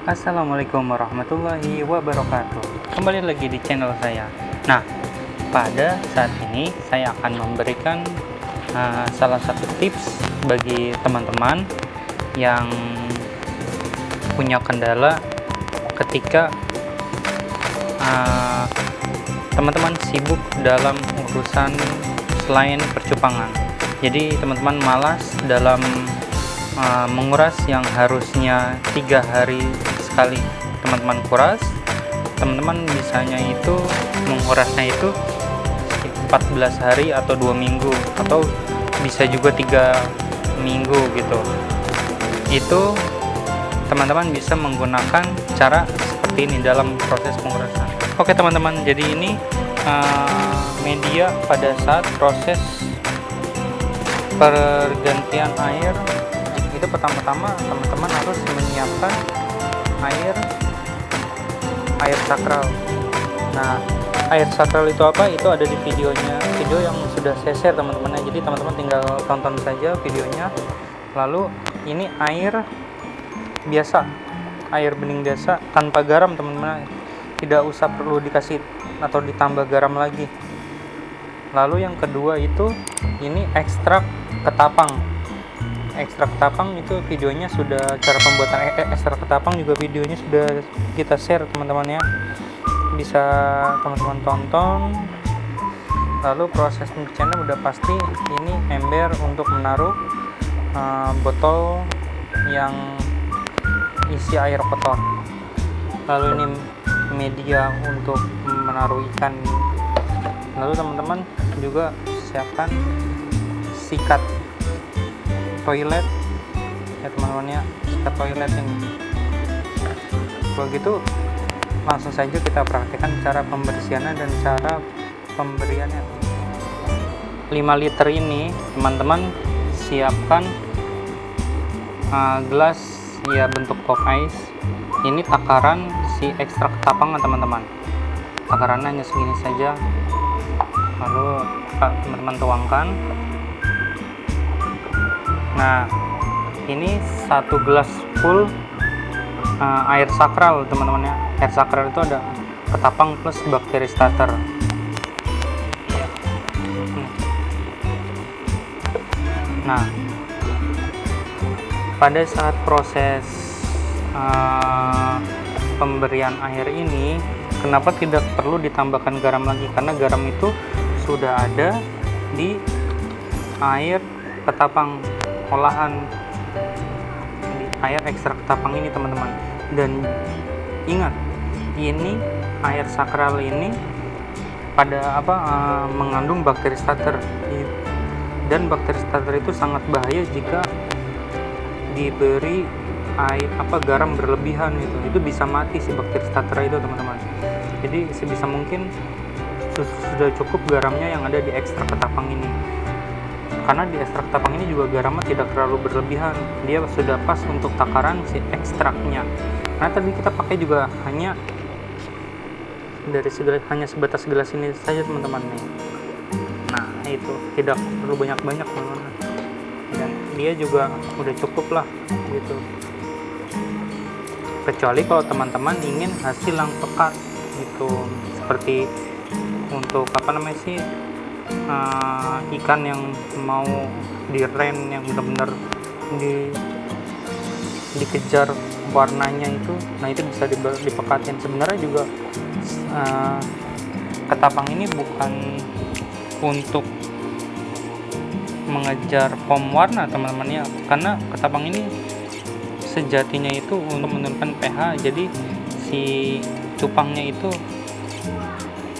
Assalamualaikum warahmatullahi wabarakatuh. Kembali lagi di channel saya. Nah, pada saat ini saya akan memberikan salah satu tips bagi teman-teman yang punya kendala ketika teman-teman sibuk dalam urusan selain percupangan. Jadi teman-teman malas dalam menguras yang harusnya 3 hari sekali teman-teman kuras, teman-teman bisanya itu mengurasnya itu 14 hari atau 2 minggu atau bisa juga 3 minggu gitu. Itu teman-teman bisa menggunakan cara seperti ini dalam proses pengurasan. Oke teman-teman, jadi ini media pada saat proses pergantian air. Itu pertama-tama teman-teman harus menyiapkan air sakral. Nah, air sakral itu apa? Itu ada di video yang sudah saya share teman-teman. Jadi teman-teman tinggal tonton saja videonya. Lalu ini air biasa, air bening biasa tanpa garam teman-teman. Tidak usah perlu dikasih atau ditambah garam lagi. Lalu yang kedua itu ini ekstrak ketapang. Ekstrak ketapang itu videonya sudah, cara pembuatan ekstrak ketapang juga videonya sudah kita share teman-teman ya, bisa teman-teman tonton. Lalu proses pencuciannya udah pasti, ini ember untuk menaruh botol yang isi air kotor. Lalu ini media untuk menaruh ikan. Lalu teman-teman juga siapkan sikat toilet ya teman-teman ya, sikat toilet ini. Begitu langsung saja kita praktekkan cara pembersihannya dan cara pemberiannya. 5 liter ini teman-teman siapkan gelas ya bentuk pop ice. Ini takaran si ekstrak ketapang teman-teman, takarannya hanya segini saja. Lalu teman-teman tuangkan. Nah, ini 1 gelas full air sakral teman-teman ya. Air sakral itu ada ketapang plus bakteri starter. Nah, pada saat proses pemberian air ini, kenapa tidak perlu ditambahkan garam lagi? Karena garam itu sudah ada di air ketapang olahan, di air ekstrak ketapang ini teman-teman. Dan ingat, ini air sakral ini pada mengandung bakteri starter, dan bakteri starter itu sangat bahaya jika diberi garam berlebihan. Itu bisa mati si bakteri starter itu teman-teman. Jadi sebisa mungkin sudah cukup garamnya yang ada di ekstrak ketapang ini. Karena di ekstrak ketapang ini juga garamnya tidak terlalu berlebihan, dia sudah pas untuk takaran si ekstraknya. Karena tadi kita pakai juga hanya sebatas gelas ini saja teman-teman nih. Nah itu tidak perlu banyak-banyak teman-teman, dan dia juga udah cukup lah gitu. Kecuali kalau teman-teman ingin hasil yang pekat gitu, seperti untuk ikan yang mau diren yang benar-benar dikejar warnanya itu, nah itu bisa dipekatin. Sebenarnya juga ketapang ini bukan untuk mengejar pom warna teman-teman ya, karena ketapang ini sejatinya itu untuk menurunkan pH. Jadi si cupangnya itu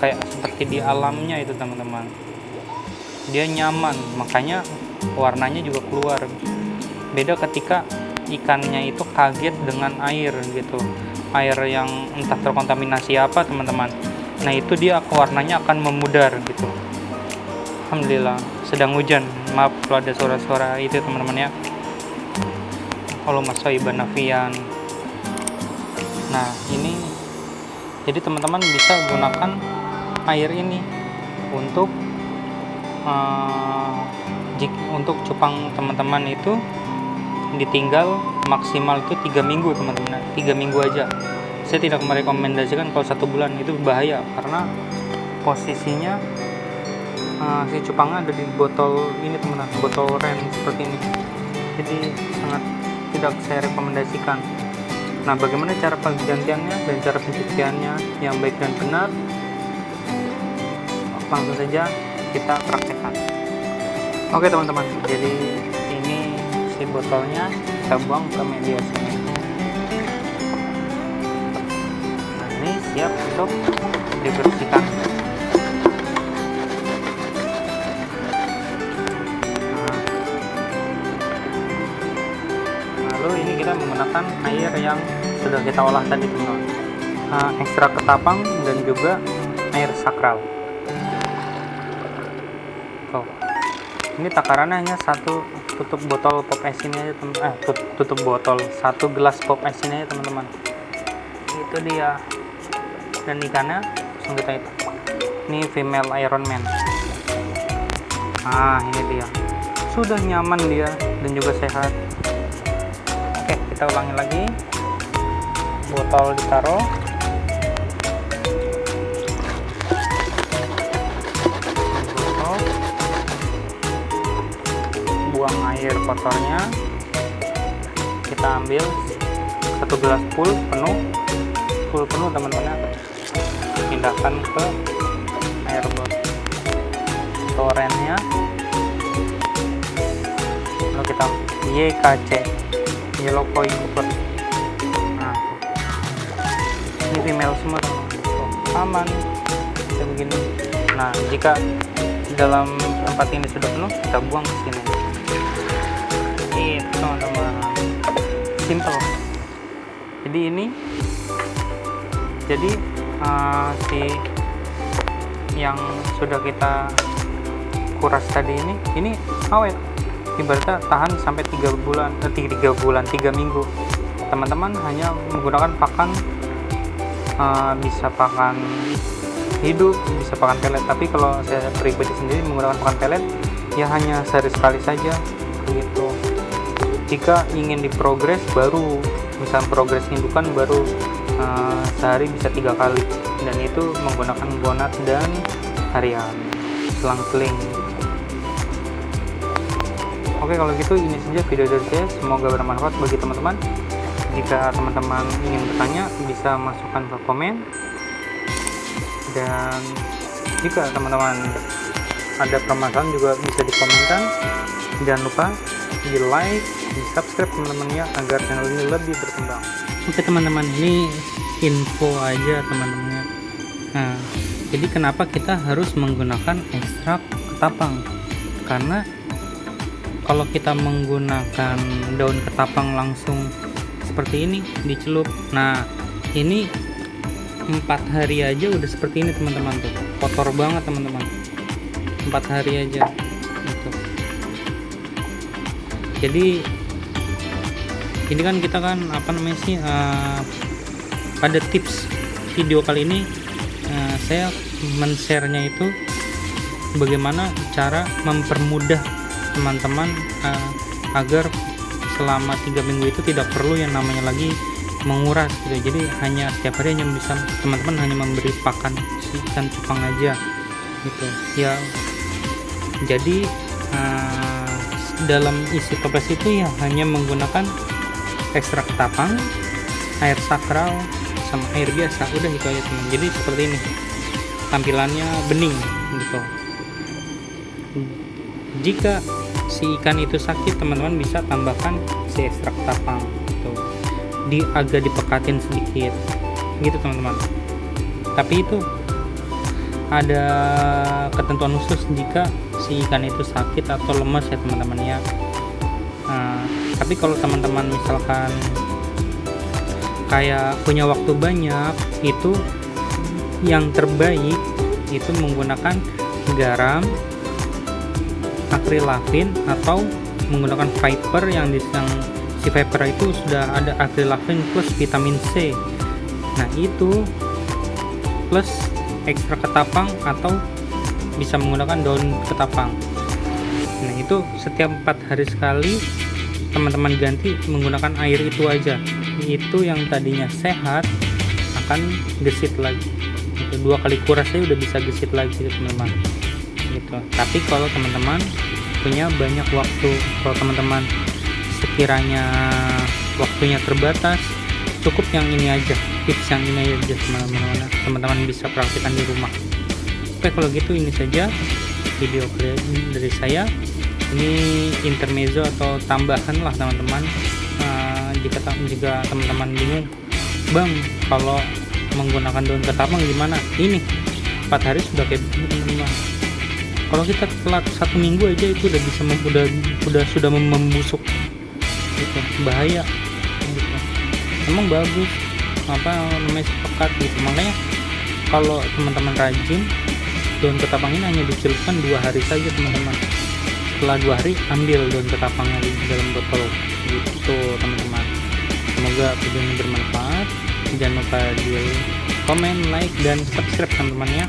kayak seperti di alamnya itu teman-teman, dia nyaman, makanya warnanya juga keluar. Beda ketika ikannya itu kaget dengan air gitu, air yang entah terkontaminasi apa teman-teman. Nah itu dia warnanya akan memudar gitu. Alhamdulillah sedang hujan, maaf kalau ada suara-suara itu teman-teman ya. Halo Mas Soiban Nafian. Nah ini jadi teman-teman bisa gunakan air ini untuk untuk cupang teman-teman itu ditinggal maksimal itu 3 minggu teman-teman, 3 minggu aja. Saya tidak merekomendasikan kalau 1 bulan, itu bahaya karena posisinya si cupangnya ada di botol ini teman-teman, botol ren seperti ini, jadi sangat tidak saya rekomendasikan. Nah, bagaimana cara penggantiannya dan cara pencuciannya yang baik dan benar, langsung saja kita praktekkan. Oke teman-teman, jadi ini si botolnya kita buang ke media sini. Nah, ini siap untuk dibersihkan. Lalu ini kita menggunakan air yang sudah kita olah tadi teman-teman, ekstrak ketapang dan juga air sakral. Tuh, ini takarannya hanya 1 tutup botol pop es ini aja teman, tutup botol 1 gelas pop es ini aja teman-teman. Itu dia. Dan ikannya langsung kita itu. Ini female Iron Man. Nah, ini dia. Sudah nyaman dia dan juga sehat. Oke, kita ulangi lagi. Botol ditaruh. Botol. Buang air kotornya. Kita ambil 1 gelas full penuh teman-teman. Pindahkan ke air botol rennya. Lalu kita YKC, Yellow Koi Cooper. Nah, ini female semua teman-teman, aman kayak begini. Nah, jika dalam tempat ini sudah penuh, kita buang ke sini. Itu teman-teman, simple. Jadi ini, si yang sudah kita kuras tadi ini awet, ibaratnya tahan sampai 3 minggu. Teman-teman hanya menggunakan pakan, bisa pakan hidup, bisa pakan pelet. Tapi kalau saya pribadi sendiri menggunakan pakan pelet, ya hanya sehari sekali saja gitu. Jika ingin diprogres, baru misal progres indukan baru sehari bisa 3 kali, dan itu menggunakan bonat dan harian selang-seling. Oke, kalau gitu ini saja video dari saya, semoga bermanfaat bagi teman-teman. Jika teman-teman ingin bertanya, bisa masukkan ke komen, dan jika teman-teman ada permasalahan juga bisa dikomenkan. Jangan lupa di like, di subscribe teman-temannya agar channel ini lebih berkembang. Oke teman-teman, ini info aja teman-temannya. Nah, jadi kenapa kita harus menggunakan ekstrak ketapang? Karena kalau kita menggunakan daun ketapang langsung seperti ini dicelup, nah ini 4 hari aja udah seperti ini teman-teman, tuh kotor banget teman-teman. 4 hari aja gitu. Jadi ini kan kita kan pada tips video kali ini saya men-share-nya itu bagaimana cara mempermudah teman-teman agar selama 3 minggu itu tidak perlu yang namanya lagi menguras gitu. Jadi hanya setiap hari hanya bisa teman-teman hanya memberi pakan si ikan cupang aja gitu ya. Jadi dalam isi toples itu ya hanya menggunakan ekstrak ketapang, air sakral, sama air biasa, udah itu aja teman. Jadi seperti ini tampilannya, bening gitu. Jika si ikan itu sakit, teman-teman bisa tambahkan si ekstrak ketapang gitu, agak dipekatin sedikit gitu teman-teman. Tapi itu ada ketentuan khusus jika si ikan itu sakit atau lemas ya teman-teman ya. Tapi kalau teman-teman misalkan kayak punya waktu banyak, itu yang terbaik itu menggunakan garam, akrilavin, atau menggunakan Viper yang si Viper itu sudah ada akrilavin plus vitamin C. Nah itu plus ekstra ketapang, atau bisa menggunakan daun ketapang. Nah itu setiap 4 hari sekali teman-teman ganti menggunakan air itu aja, itu yang tadinya sehat akan gesit lagi gitu. 2 kali kuras aja udah bisa gesit lagi gitu teman-teman gitu. Tapi kalau teman-teman punya banyak waktu, kalau teman-teman sekiranya waktunya terbatas, cukup yang ini aja, tips yang ini aja teman-teman bisa praktikkan di rumah. Oke, kalau gitu ini saja video dari saya. Ini intermezzo atau tambahan lah teman-teman. Jika teman-teman bingung, bang kalau menggunakan daun ketapang gimana, ini 4 hari sudah kayak begini teman-teman. Kalau kita telat 1 minggu aja itu udah bisa sudah membusuk gitu, bahaya gitu. Emang bagus namanya sepekat gitu. Makanya kalau teman-teman rajin, daun ketapang ini hanya dicelupkan 2 hari saja teman-teman. Setelah 2 hari ambil daun ketapangnya di dalam botol gitu teman-teman. Semoga video ini bermanfaat. Jangan lupa di komen, like, dan subscribe teman-teman ya.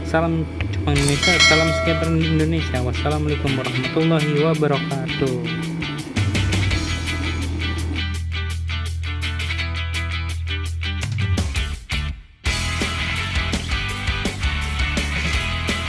Salam Jepang Indonesia, salam sejahtera Indonesia. Wassalamualaikum warahmatullahi wabarakatuh.